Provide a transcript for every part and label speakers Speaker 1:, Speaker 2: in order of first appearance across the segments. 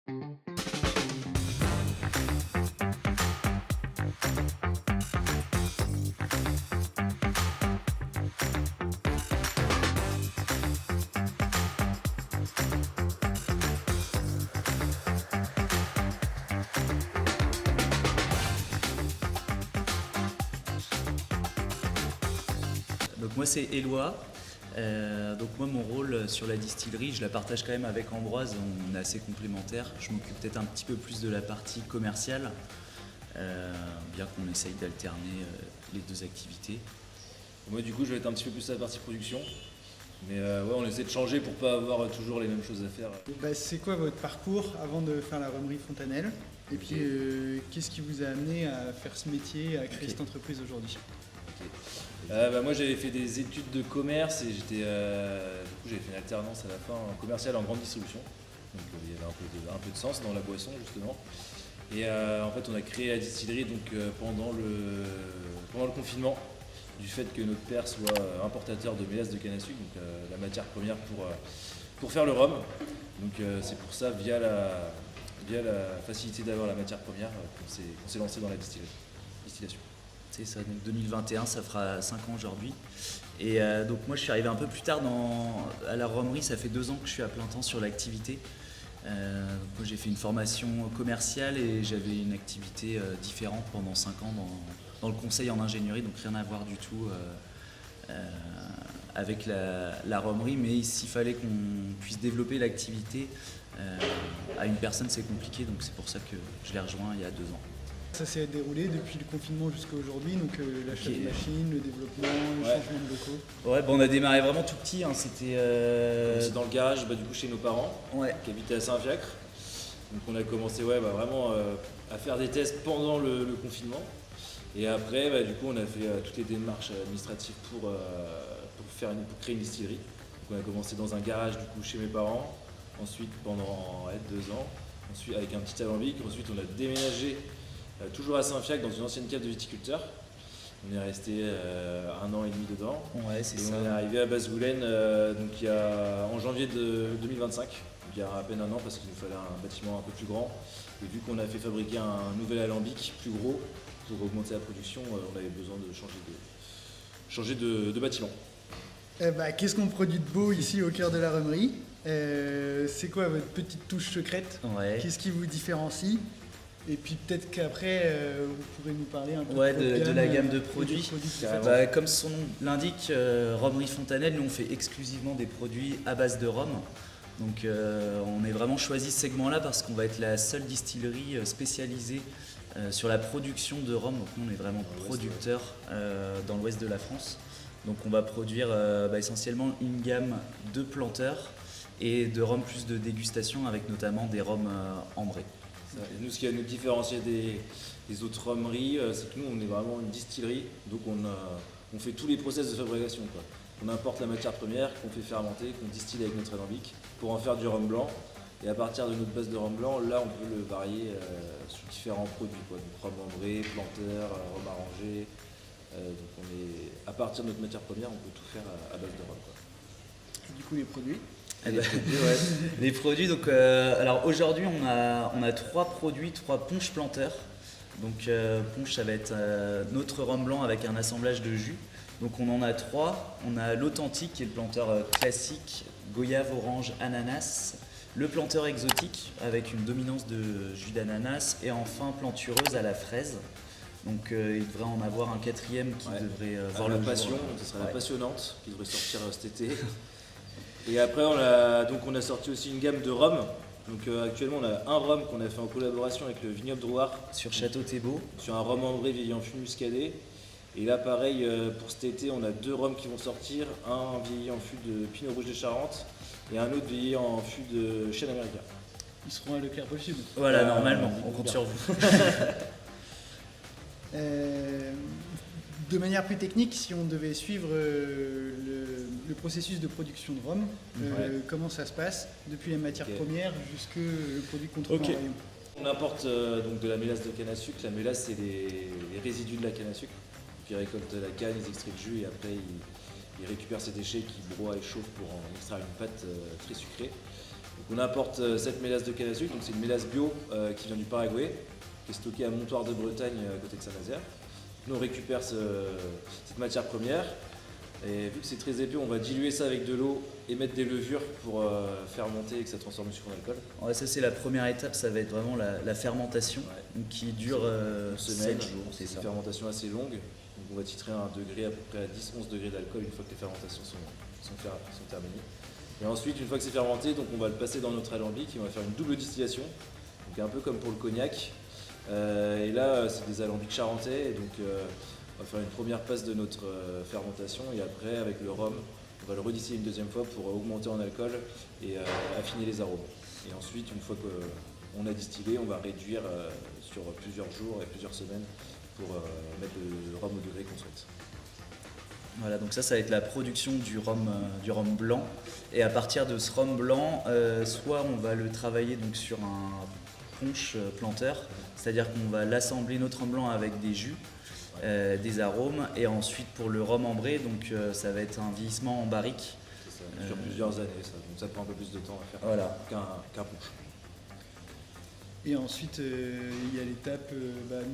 Speaker 1: Donc moi c'est Éloi. Donc moi mon rôle sur la distillerie, je la partage quand même avec Ambroise, on est assez complémentaires. Je m'occupe peut-être un petit peu plus de la partie commerciale, bien qu'on essaye d'alterner les deux activités.
Speaker 2: Moi du coup je vais être un petit peu plus à la partie production. Mais ouais, on essaie de changer pour pas avoir toujours les mêmes choses à faire.
Speaker 3: C'est quoi votre parcours avant de faire la Rhummerie Fontanelle? Et puis qu'est-ce qui vous a amené à faire ce métier, à créer cette entreprise aujourd'hui?
Speaker 2: Moi j'avais fait des études de commerce et du coup j'avais fait une alternance à la fin en commercial en grande distribution. Donc il y avait un peu de sens dans la boisson justement. Et en fait on a créé la distillerie pendant le confinement, du fait que notre père soit importateur de mélasse de canne à sucre, donc la matière première pour faire le rhum. Donc c'est pour ça, via la facilité d'avoir la matière première, qu'on s'est lancé dans la distillation.
Speaker 1: C'est ça, donc 2021, ça fera 5 ans aujourd'hui. Et donc moi je suis arrivé un peu plus tard à la Rhummerie, ça fait 2 ans que je suis à plein temps sur l'activité. Moi j'ai fait une formation commerciale et j'avais une activité différente pendant 5 ans dans le conseil en ingénierie, donc rien à voir du tout avec la Rhummerie, mais s'il fallait qu'on puisse développer l'activité à une personne c'est compliqué, donc c'est pour ça que je l'ai rejoint il y a 2 ans.
Speaker 3: Ça s'est déroulé depuis le confinement jusqu'à aujourd'hui, donc l'achat de machines, le développement, le changement de locaux.
Speaker 1: Ouais, on a démarré vraiment tout petit, hein. C'était
Speaker 2: C'est dans le garage du coup chez nos parents, qui habitaient à Saint-Fiacre. Donc on a commencé vraiment à faire des tests pendant le confinement. Et après du coup on a fait toutes les démarches administratives pour créer une distillerie. Donc on a commencé dans un garage du coup chez mes parents, ensuite pendant 2 ans, ensuite avec un petit alambic, ensuite on a déménagé toujours à Saint-Fiacre dans une ancienne cave de viticulteur. On est resté 1 an et demi dedans.
Speaker 1: Ouais, c'est ça.
Speaker 2: On est arrivé à Basse-Goulaine en janvier 2025, donc il y a à peine 1 an parce qu'il nous fallait un bâtiment un peu plus grand. Et vu qu'on a fait fabriquer un nouvel alambic plus gros pour augmenter la production, on avait besoin de changer de bâtiment.
Speaker 3: Qu'est-ce qu'on produit de beau ici au cœur de la Rhummerie? C'est quoi votre petite touche secrète? Qu'est-ce qui vous différencie? Et puis peut-être qu'après, vous pourrez nous parler un peu
Speaker 1: de la gamme de produits. Comme son nom l'indique, Rhummerie Fontanelle, nous on fait exclusivement des produits à base de rhum. Donc on est vraiment choisi ce segment-là parce qu'on va être la seule distillerie spécialisée sur la production de rhum. Donc nous on est vraiment producteur dans l'ouest de la France. Donc on va produire essentiellement une gamme de planteurs et de rhum plus de dégustation avec notamment des rhums ambrés.
Speaker 2: Et nous, ce qui va nous différencier des autres rhummeries, c'est que nous, on est vraiment une distillerie, donc on fait tous les process de fabrication, quoi. On importe la matière première, qu'on fait fermenter, qu'on distille avec notre alambic pour en faire du rhum blanc. Et à partir de notre base de rhum blanc, là, on peut le varier sur différents produits, quoi. Donc rhum ambré, planteur, rhum arrangé. Donc à partir de notre matière première, on peut tout faire à base de rhum, quoi.
Speaker 3: Et du coup, les produits?
Speaker 1: Les produits, donc alors aujourd'hui on a 3 produits, 3 punch planteurs. Donc punch ça va être notre rhum blanc avec un assemblage de jus. Donc on en a 3. On a l'authentique qui est le planteur classique, goyave, orange, ananas. Le planteur exotique avec une dominance de jus d'ananas. Et enfin plantureuse à la fraise. Donc il devrait en avoir un 4e qui devrait voir le
Speaker 2: passion,
Speaker 1: jour.
Speaker 2: Ce sera la passionnante qui devrait sortir cet été. Et après on a sorti aussi une gamme de rhum. Donc actuellement on a un rhum qu'on a fait en collaboration avec le vignoble Drouard
Speaker 1: sur Château Thébault,
Speaker 2: sur un rhum ambré vieilli en fût muscadet. Et là pareil pour cet été on a 2 rhums qui vont sortir, un vieilli en fût de Pinot Rouge de Charente et un autre vieilli en fût de Chêne Américain.
Speaker 3: Ils seront à Leclerc possible.
Speaker 1: Voilà, normalement, on compte sur vous.
Speaker 3: De manière plus technique, si on devait suivre le processus de production de rhum, comment ça se passe depuis la matière première jusqu'au produit qu'on trouve en rayon?
Speaker 2: On importe donc de la mélasse de canne à sucre. La mélasse, c'est les résidus de la canne à sucre. Donc, ils récoltent la canne, ils extraient le jus et après ils récupèrent ces déchets qu'ils broient et chauffent pour en extraire une pâte très sucrée. On importe cette mélasse de canne à sucre, donc c'est une mélasse bio qui vient du Paraguay, qui est stockée à Montoire de Bretagne à côté de Saint-Nazaire. Nous on récupère cette matière première et vu que c'est très épais, on va diluer ça avec de l'eau et mettre des levures pour fermenter et que ça transforme le sucre en alcool.
Speaker 1: Ouais, ça c'est la première étape, ça va être vraiment la fermentation donc, qui dure
Speaker 2: une semaine.
Speaker 1: 7 jours.
Speaker 2: C'est une fermentation assez longue, donc on va titrer à un degré à peu près à 10-11 degrés d'alcool une fois que les fermentations sont terminées. Et ensuite, une fois que c'est fermenté, donc on va le passer dans notre alambic et on va faire une double distillation, donc un peu comme pour le cognac. Et là, c'est des alambics charentais, et donc on va faire une première passe de notre fermentation et après, avec le rhum, on va le redistiller une deuxième fois pour augmenter en alcool et affiner les arômes. Et ensuite, une fois qu'on a distillé, on va réduire sur plusieurs jours et plusieurs semaines pour mettre le rhum au degré qu'on souhaite.
Speaker 1: Voilà, donc ça va être la production du rhum blanc. Et à partir de ce rhum blanc, soit on va le travailler donc, sur un punch planteur, c'est-à-dire qu'on va l'assembler notre rhum blanc avec des jus, des arômes, et ensuite pour le rhum ambré, donc ça va être un vieillissement en barrique.
Speaker 2: C'est ça, sur plusieurs années, ça. Donc ça prend un peu plus de temps à faire
Speaker 1: voilà.
Speaker 2: qu'un punch.
Speaker 3: Et ensuite, il y a l'étape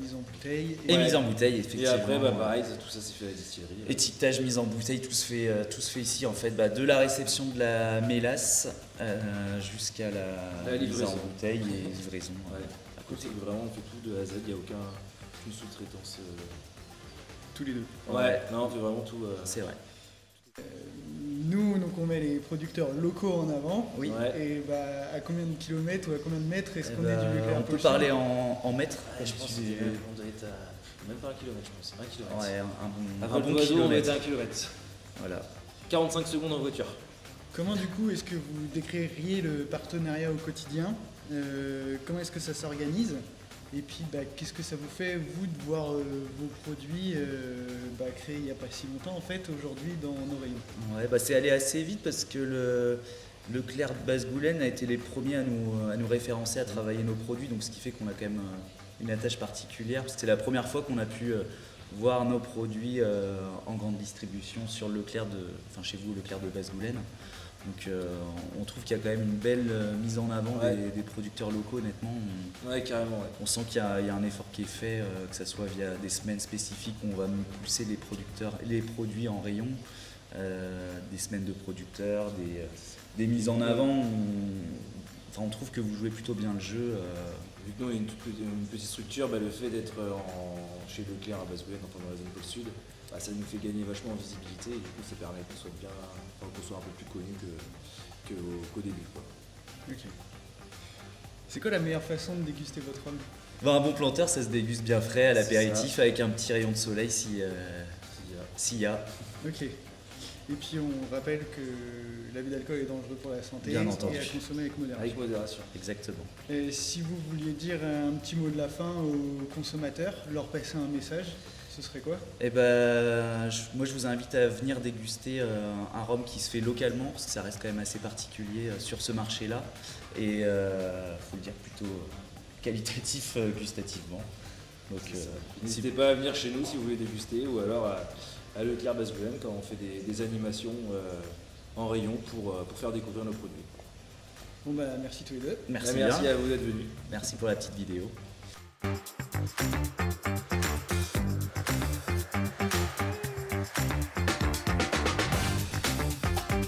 Speaker 3: mise en bouteille.
Speaker 1: Et mise en bouteille, effectivement.
Speaker 2: Et après, pareil, tout ça c'est fait à la distillerie.
Speaker 1: Étiquetage, mise en bouteille, tout se fait ici en fait. De la réception de la mélasse jusqu'à la mise en bouteille et livraison.
Speaker 2: Ouais. À côté, vraiment, on fait tout de A à Z, il n'y a aucune sous-traitance.
Speaker 3: Tous les deux.
Speaker 2: Ouais, non, on fait vraiment tout.
Speaker 1: C'est vrai.
Speaker 3: Nous, donc on met les producteurs locaux en avant.
Speaker 1: Oui.
Speaker 2: Ouais.
Speaker 3: Et à combien de kilomètres ou à combien de mètres est-ce qu'on est du Leclerc?
Speaker 1: On peut parler en mètres.
Speaker 2: Je pense qu'on doit être à même pas 1 kilomètre, je pense. 1 kilomètre.
Speaker 1: Ouais,
Speaker 2: un bon kilomètre. On va être à 1 kilomètre.
Speaker 1: Voilà.
Speaker 2: 45 secondes en voiture.
Speaker 3: Comment du coup est-ce que vous décririez le partenariat au quotidien? Comment est-ce que ça s'organise? Et puis qu'est-ce que ça vous fait, vous, de voir vos produits créés il n'y a pas si longtemps, en fait, aujourd'hui dans nos rayons?
Speaker 1: Ouais, c'est allé assez vite parce que le Leclerc de Basse-Goulaine a été les premiers à nous référencer, à travailler nos produits, donc ce qui fait qu'on a quand même une attache particulière. C'était la première fois qu'on a pu voir nos produits en grande distribution sur chez vous, Leclerc de Basse-Goulaine. Donc on trouve qu'il y a quand même une belle mise en avant des producteurs locaux, honnêtement.
Speaker 2: Ouais, carrément. Ouais.
Speaker 1: On sent qu'il y a un effort qui est fait, que ce soit via des semaines spécifiques où on va pousser les produits en rayon, des semaines de producteurs, des mises en avant. On trouve que vous jouez plutôt bien le jeu.
Speaker 2: Vu que nous on est une petite structure, le fait d'être chez Leclerc à Basse-Goulaine, dans la zone pôle sud, ça nous fait gagner vachement en visibilité et du coup ça permet qu'on soit un peu plus connu qu'au début. Quoi.
Speaker 3: Ok. C'est quoi la meilleure façon de déguster votre rhum?
Speaker 1: Un bon planteur, ça se déguste bien frais à l'apéritif avec un petit rayon de soleil s'il y a.
Speaker 3: Ok. Et puis on rappelle que l'abus d'alcool est dangereux pour la santé
Speaker 1: Bien entendu.
Speaker 3: et à consommer avec modération.
Speaker 2: Avec modération.
Speaker 1: Exactement.
Speaker 3: Et si vous vouliez dire un petit mot de la fin aux consommateurs, leur passer un message, ce serait quoi?
Speaker 1: Moi je vous invite à venir déguster un rhum qui se fait localement, parce que ça reste quand même assez particulier sur ce marché-là. Et faut le dire plutôt qualitatif gustativement. Donc
Speaker 2: n'hésitez pas à venir chez nous si vous voulez déguster, ou alors à Leclerc Basse-Goulaine quand on fait des animations en rayon pour faire découvrir nos produits.
Speaker 3: Bon merci tous les deux.
Speaker 1: Merci
Speaker 2: à vous d'être venus.
Speaker 1: Merci pour la petite vidéo.